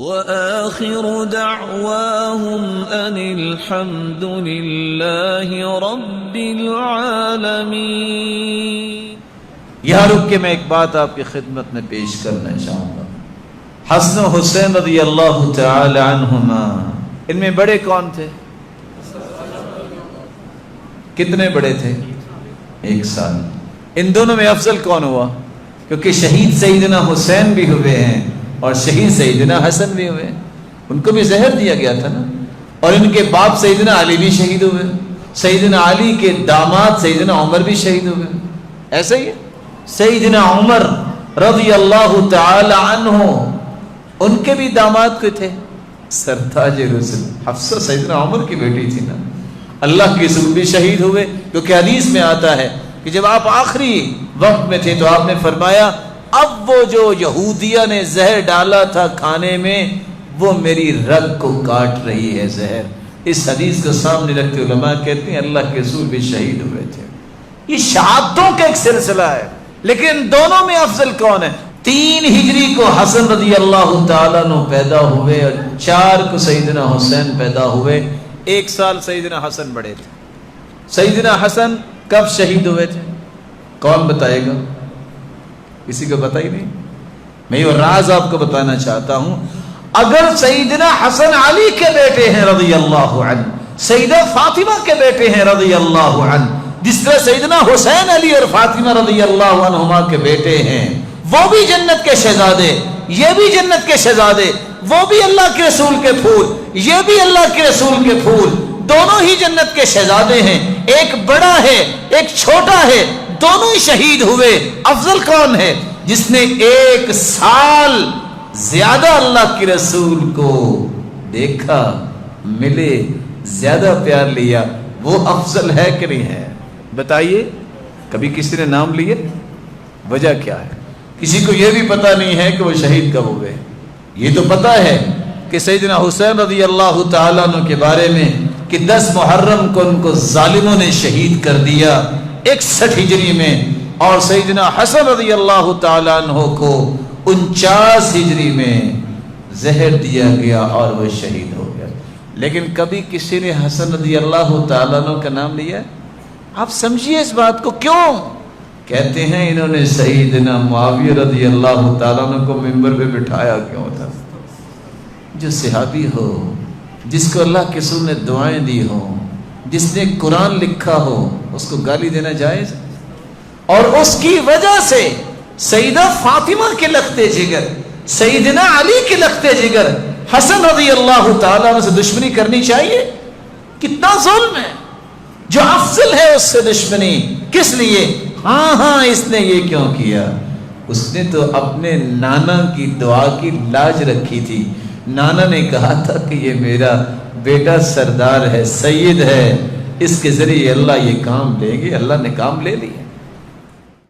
وآخر دعواهم أن الحمد لله رب العالمين۔ یہاں رک کے میں ایک بات آپ کی خدمت میں پیش کرنا چاہوں گا۔ حسن و حسین رضی اللہ تعالی عنہما، ان میں بڑے کون تھے؟ کتنے بڑے تھے؟ 1 سال۔ ان دونوں میں افضل کون ہوا؟ کیونکہ شہید سیدنا حسین بھی ہوئے ہیں اور شہید سیدنا حسن بھی ہوئے ہیں، ان کو بھی زہر دیا گیا تھا نا، اور ان کے باپ سیدنا علی بھی شہید ہوئے، سیدنا علی کے داماد سیدنا عمر بھی شہید ہوئے، ایسا ہی ہے۔ سیدنا عمر رضی اللہ تعالی عنہ، ان کے بھی داماد کوئی تھے؟ سرتاج رسول حفصہ سیدنا عمر کی بیٹی تھی نا، اللہ کے رسول بھی شہید ہوئے، کیونکہ حدیث میں آتا ہے کہ جب آپ آخری وقت میں تھے تو آپ نے فرمایا اب وہ جو یہودیہ نے زہر ڈالا تھا کھانے میں وہ میری رگ کو کاٹ رہی ہے زہر۔ اس حدیث کو سامنے رکھتے علماء کہتے ہیں اللہ کے رسول بھی شہید ہوئے تھے۔ یہ شہادتوں کا ایک سلسلہ ہے، لیکن دونوں میں افضل کون ہے؟ 3 ہجری کو حسن رضی اللہ تعالیٰ عنہ پیدا ہوئے اور 4 کو سیدنا حسین پیدا ہوئے۔ 1 سال سیدنا حسن بڑے تھے۔ سیدنا حسن کب شہید ہوئے تھے؟ کون بتائے گا؟ کسی کو پتہ ہی نہیں؟ میں یہ راز آپ کو بتانا چاہتا ہوں۔ اگر سیدنا حسن علی کے بیٹے ہیں رضی اللہ عنہ، سیدہ فاطمہ کے بیٹے ہیں رضی اللہ عنہ، جس طرح سیدنا حسین علی اور فاطمہ رضی اللہ عنہما کے بیٹے ہیں، وہ بھی جنت کے شہزادے، یہ بھی جنت کے شہزادے، وہ بھی اللہ کے رسول کے پھول، یہ بھی اللہ کے رسول کے پھول، دونوں ہی جنت کے شہزادے ہیں۔ ایک بڑا ہے ایک چھوٹا ہے، دونوں ہی شہید ہوئے۔ افضل کون ہے؟ جس نے 1 سال زیادہ اللہ کے رسول کو دیکھا، ملے، زیادہ پیار لیا، وہ افضل ہے کہ نہیں ہے؟ بتائیے، کبھی کسی نے نام لیے؟ وجہ کیا ہے؟ کسی کو یہ بھی پتہ نہیں ہے کہ وہ شہید کب ہوئے۔ یہ تو پتہ ہے کہ سیدنا حسین رضی اللہ تعالیٰ عنہ کے بارے میں کہ 10 محرم کو ان کو ظالموں نے شہید کر دیا 61 ہجری میں، اور سیدنا حسن رضی اللہ تعالیٰ عنہ کو 49 ہجری میں زہر دیا گیا اور وہ شہید ہو گیا۔ لیکن کبھی کسی نے حسن رضی اللہ تعالیٰ عنہ کا نام لیا؟ آپ سمجھیے اس بات کو۔ کیوں؟ کہتے ہیں انہوں نے سیدنا معاویہ رضی اللہ تعالیٰ عنہ کو منبر پہ بٹھایا کیوں تھا؟ جو صحابی ہو، جس کو اللہ کے رسول نے دعائیں دی ہوں، جس نے قرآن لکھا ہو، اس کو گالی دینا جائز؟ اور اس کی وجہ سے سیدہ فاطمہ کے لختے جگر، سیدنا علی کے لختے جگر حسن رضی اللہ تعالیٰ عنہ سے دشمنی کرنی چاہیے؟ کتنا ظلم ہے۔ جو افضل ہے اس سے دشمنی کس لیے؟ ہاں اس نے یہ کیوں کیا؟ اس نے تو اپنے نانا کی دعا کی لاج رکھی تھی۔ نانا نے کہا تھا کہ یہ میرا بیٹا سردار ہے، سید ہے، اس کے ذریعے اللہ یہ کام لے گے، اللہ نے کام لے لیا۔